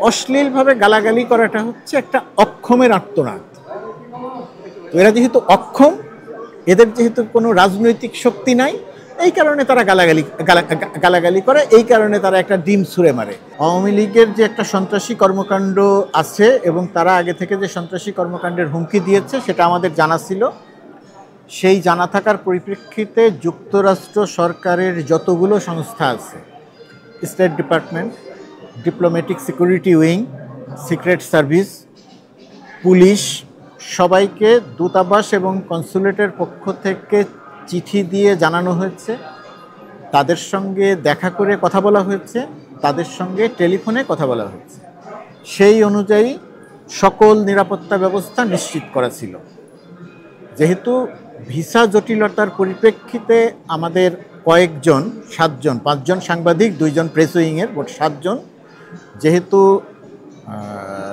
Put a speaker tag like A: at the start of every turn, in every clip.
A: অশ্লীলভাবে গালাগালি করাটা হচ্ছে একটা অক্ষমের আর্তনাদ। তো এরা যেহেতু অক্ষম, এদের যেহেতু কোনো রাজনৈতিক শক্তি নাই, এই কারণে তারা গালাগালি করে, এই কারণে তারা একটা ডিম ছুঁড়ে মারে। আওয়ামী লীগের যে একটা সন্ত্রাসী কর্মকাণ্ড আছে এবং তারা আগে থেকে যে সন্ত্রাসী কর্মকাণ্ডের হুমকি দিয়েছে সেটা আমাদের জানা ছিল। সেই জানা থাকার পরিপ্রেক্ষিতে যুক্তরাষ্ট্র সরকারের যতগুলো সংস্থা আছে, state department, diplomatic security wing, secret service, police, সবাইকে দূতাবাস এবং কনসুলেটের পক্ষ থেকে চিঠি দিয়ে জানানো হয়েছে, তাদের সঙ্গে দেখা করে কথা বলা হয়েছে, তাদের সঙ্গে টেলিফোনে কথা বলা হয়েছে। সেই অনুযায়ী সকল নিরাপত্তা ব্যবস্থা নিশ্চিত করা ছিল। যেহেতু ভিসা জটিলতার পরিপ্রেক্ষিতে আমাদের কয়েকজন, 7 জন, 5 জন সাংবাদিক, 2 জন প্রেস উইংয়ের, মোট 7 জন, যেহেতু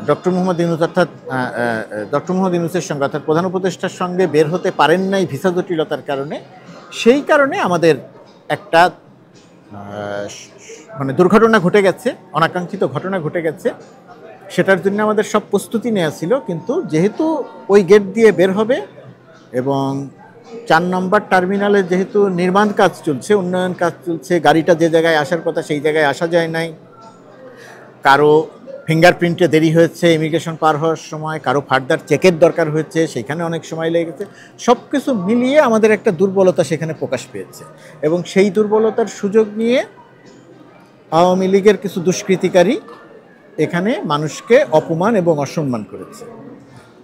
A: ডক্টর মোহাম্মদ ইউনূসের সঙ্গে অর্থাৎ প্রধান উপদেষ্টার সঙ্গে বের হতে পারেন নাই ভিসা জটিলতার কারণে, সেই কারণে আমাদের একটা দুর্ঘটনা ঘটে গেছে, অনাকাঙ্ক্ষিত ঘটনা ঘটে গেছে। সেটার জন্য আমাদের সব প্রস্তুতি নেওয়া ছিল, কিন্তু যেহেতু ওই গেট দিয়ে বের হবে এবং 4 নম্বর টার্মিনালে যেহেতু নির্মাণ কাজ চলছে, উন্নয়ন কাজ চলছে, গাড়িটা যে জায়গায় আসার কথা সেই জায়গায় আসা যায় নাই, কারো ফিঙ্গারপ্রিন্টে দেরি হয়েছে ইমিগ্রেশন পার হওয়ার সময়, কারো ফার্দার চেকের দরকার হয়েছে, সেখানে অনেক সময় লেগেছে। সব কিছু মিলিয়ে আমাদের একটা দুর্বলতা সেখানে প্রকাশ পেয়েছে এবং সেই দুর্বলতার সুযোগ নিয়ে আওয়ামী লীগের কিছু দুষ্কৃতিকারী এখানে মানুষকে অপমান এবং অসম্মান করেছে।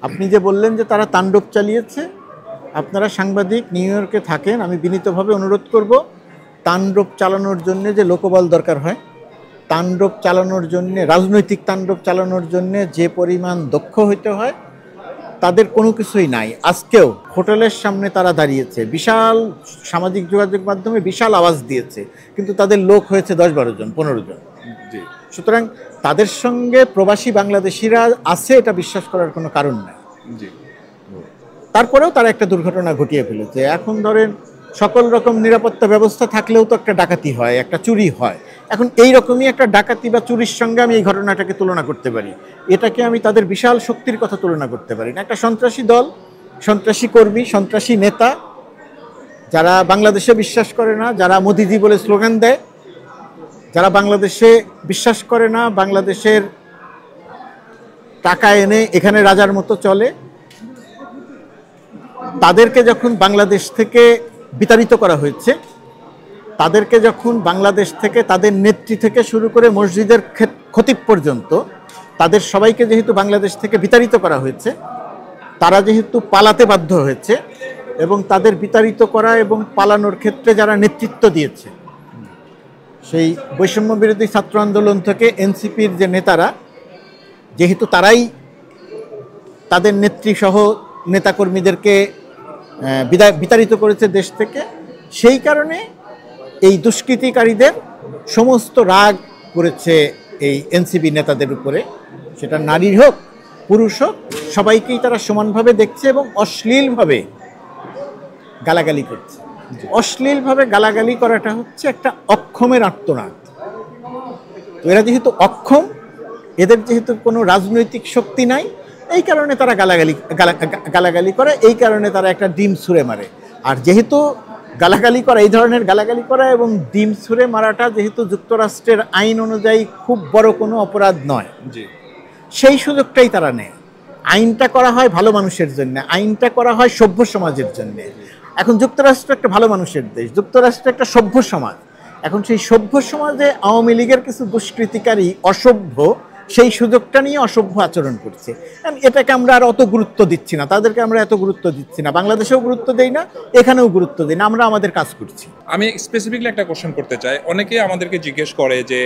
A: আপনি যে বললেন যে তারা তাণ্ডব চালিয়েছে, আপনারা সাংবাদিক নিউ ইয়র্কে থাকেন, আমি বিনীতভাবে অনুরোধ করব, তাণ্ডব চালানোর জন্যে যে লোকবল দরকার হয়, তাণ্ডব চালানোর জন্যে, রাজনৈতিক তাণ্ডব চালানোর জন্যে যে পরিমাণ দক্ষ হইতে হয়, তাদের কোনো কিছুই নাই। আজকেও হোটেলের সামনে তারা দাঁড়িয়েছে, বিশাল সামাজিক যোগাযোগ মাধ্যমে বিশাল আওয়াজ দিয়েছে, কিন্তু তাদের লোক হয়েছে 10-12 জন, 15 জন। সুতরাং তাদের সঙ্গে প্রবাসী বাংলাদেশিরা আছে, এটা বিশ্বাস করার কোনো কারণ নাই। তারপরেও তারা একটা দুর্ঘটনা ঘটিয়ে ফেলেছে। এখন ধরেন সকল রকম নিরাপত্তা ব্যবস্থা থাকলেও তো একটা ডাকাতি হয়, একটা চুরি হয়। এখন এই রকমই একটা ডাকাতি বা চুরির সঙ্গে আমি এই ঘটনাটাকে তুলনা করতে পারি, এটাকে আমি তাদের বিশাল শক্তির কথা তুলনা করতে পারি না। একটা সন্ত্রাসী দল, সন্ত্রাসী কর্মী, সন্ত্রাসী নেতা, যারা বাংলাদেশে বিশ্বাস করে না, যারা মোদিজি বলে স্লোগান দেয়, যারা বাংলাদেশে বিশ্বাস করে না, বাংলাদেশের টাকা এনে এখানে রাজার মতো চলে, তাদেরকে যখন বাংলাদেশ থেকে বিতাড়িত করা হয়েছে, তাদেরকে যখন বাংলাদেশ থেকে তাদের নেত্রী থেকে শুরু করে মসজিদের খতিব পর্যন্ত তাদের সবাইকে যেহেতু বাংলাদেশ থেকে বিতাড়িত করা হয়েছে, তারা যেহেতু পালাতে বাধ্য হয়েছে এবং তাদের বিতাড়িত করা এবং পালানোর ক্ষেত্রে যারা নেতৃত্ব দিয়েছে, সেই বৈষম্য বিরোধী ছাত্র আন্দোলন থেকে এনসিপির যে নেতারা, যেহেতু তারাই তাদের নেত্রীসহ নেতাকর্মীদেরকে বিতাড়িত করেছে দেশ থেকে, সেই কারণে এই দুষ্কৃতিকারীদের সমস্ত রাগ করেছে এই এনসিপি নেতাদের উপরে, সেটা নারী হোক পুরুষ হোক, সবাইকেই তারা সমানভাবে দেখছে এবং অশ্লীলভাবে গালাগালি করছে। অশ্লীলভাবে গালাগালি করাটা হচ্ছে একটা অক্ষমের আর্তনাদ। তো এরা যেহেতু অক্ষম, এদের যেহেতু কোনো রাজনৈতিক শক্তি নাই, এই কারণে তারা গালাগালি করে, এই কারণে তারা একটা ডিম ছুঁড়ে মারে। আর যেহেতু গালাগালি করা, এই ধরনের গালাগালি করা এবং ডিম ছুঁড়ে মারাটা যেহেতু যুক্তরাষ্ট্রের আইন অনুযায়ী খুব বড় কোনো অপরাধ নয়, সেই সুযোগটাই তারা নেয়। আইনটা করা হয় ভালো মানুষের জন্য, আইনটা করা হয় সভ্য সমাজের জন্য। এখন যুক্তরাষ্ট্র একটা ভালো মানুষের দেশ, যুক্তরাষ্ট্র একটা সভ্য সমাজ। এখন সেই সভ্য সমাজে আওয়ামী লীগের কিছু দুষ্কৃতিকারী অসভ্য সেই সুযোগটা নিয়ে অসভ্য আচরণ করছে। এটাকে আমরা আর অত গুরুত্ব দিচ্ছি না, তাদেরকে আমরা এত গুরুত্ব দিচ্ছি না, বাংলাদেশেও গুরুত্ব দেই না, এখানেও গুরুত্ব দিই না, আমরা আমাদের কাজ করছি।
B: আমি স্পেসিফিকলি একটা কোশ্চেন করতে চাই। অনেকে আমাদেরকে জিজ্ঞেস করে যে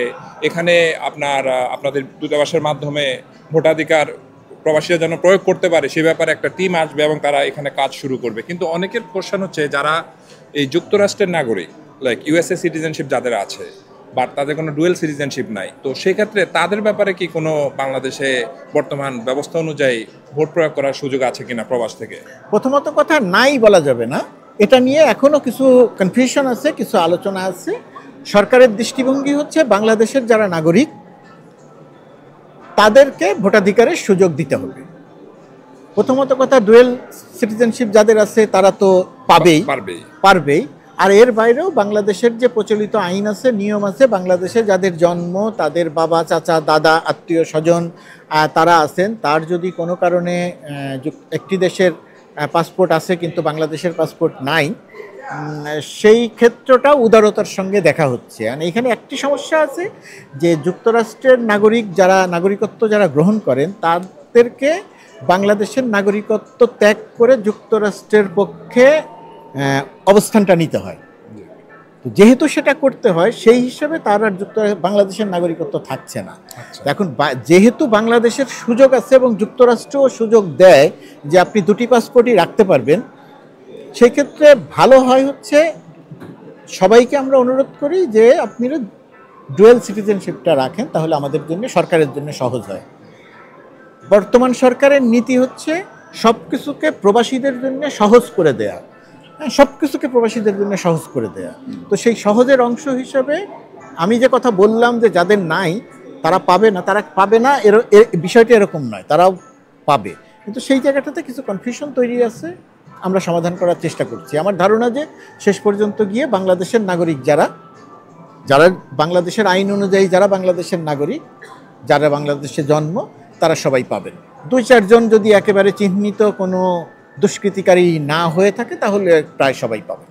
B: এখানে আপনাদের দূতাবাসের মাধ্যমে ভোটাধিকার প্রবাসীরা যেন প্রয়োগ করতে পারে সে ব্যাপারে একটা টিম আসবে এবং তারা এখানে কাজ শুরু করবে, কিন্তু অনেকের কোশ্চেন হচ্ছে যারা এই যুক্তরাষ্ট্রের নাগরিক, লাইক ইউএসএ সিটিজেনশিপ যাদের আছে, বাট তাদের কোনো ডুয়েল সিটিজেনশিপ নাই, তো সেক্ষেত্রে তাদের ব্যাপারে কি কোনো বাংলাদেশে বর্তমান ব্যবস্থা অনুযায়ী ভোট প্রয়োগ করার সুযোগ আছে কিনা প্রবাস থেকে?
A: প্রথমত কথা, নাই বলা যাবে না, এটা নিয়ে এখনো কিছু কনফিউশন আছে, কিছু আলোচনা আছে। সরকারের দৃষ্টিভঙ্গি হচ্ছে বাংলাদেশের যারা নাগরিক তাদেরকে ভোটাধিকারের সুযোগ দিতে হবে। প্রথমত কথা, ডুয়েল সিটিজেনশিপ যাদের আছে তারা তো পারবেই। আর এর বাইরেও বাংলাদেশের যে প্রচলিত আইন আছে, নিয়ম আছে, বাংলাদেশে যাদের জন্ম, তাদের বাবা, চাচা, দাদা, আত্মীয় স্বজন তারা আছেন, তার যদি কোনো কারণে একটি দেশের পাসপোর্ট আছে কিন্তু বাংলাদেশের পাসপোর্ট নাই, সেই ক্ষেত্রটা উদারতার সঙ্গে দেখা হচ্ছে। আর এখানে একটি সমস্যা আছে যে যুক্তরাষ্ট্রের নাগরিকত্ব যারা গ্রহণ করেন তাদেরকে বাংলাদেশের নাগরিকত্ব ত্যাগ করে যুক্তরাষ্ট্রের পক্ষে অবস্থানটা নিতে হয়। তো যেহেতু সেটা করতে হয়, সেই হিসেবে তার আর বাংলাদেশের নাগরিকত্ব থাকছে না। এখন যেহেতু বাংলাদেশের সুযোগ আছে এবং যুক্তরাষ্ট্রও সুযোগ দেয় যে আপনি দুটি পাসপোর্টই রাখতে পারবেন, সেই ক্ষেত্রে ভালো হয় হচ্ছে সবাইকে আমরা অনুরোধ করি যে আপনারা ডুয়েল সিটিজেনশিপটা রাখেন, তাহলে আমাদের জন্য, সরকারের জন্য সহজ হয়। বর্তমান সরকারের নীতি হচ্ছে সব কিছুকে প্রবাসীদের জন্য সহজ করে দেয়া, সব কিছুকে প্রবাসীদের জন্য সহজ করে দেয়া। তো সেই সহজের অংশ হিসাবে আমি যে কথা বললাম যে যাদের নাই তারা পাবে না, এর বিষয়টি এরকম নয়, তারাও পাবে। কিন্তু সেই জায়গাটাতে কিছু কনফিউশন তৈরি আছে, আমরা সমাধান করার চেষ্টা করছি। আমার ধারণা যে শেষ পর্যন্ত গিয়ে বাংলাদেশের নাগরিক যারা বাংলাদেশের আইন অনুযায়ী যারা বাংলাদেশের নাগরিক, যারা বাংলাদেশে জন্ম, তারা সবাই পাবেন। 2-4 জন যদি একেবারে চিহ্নিত কোনো দুষ্কৃতিকারী না হয়ে থাকে তাহলে প্রায় সবাই পাবে।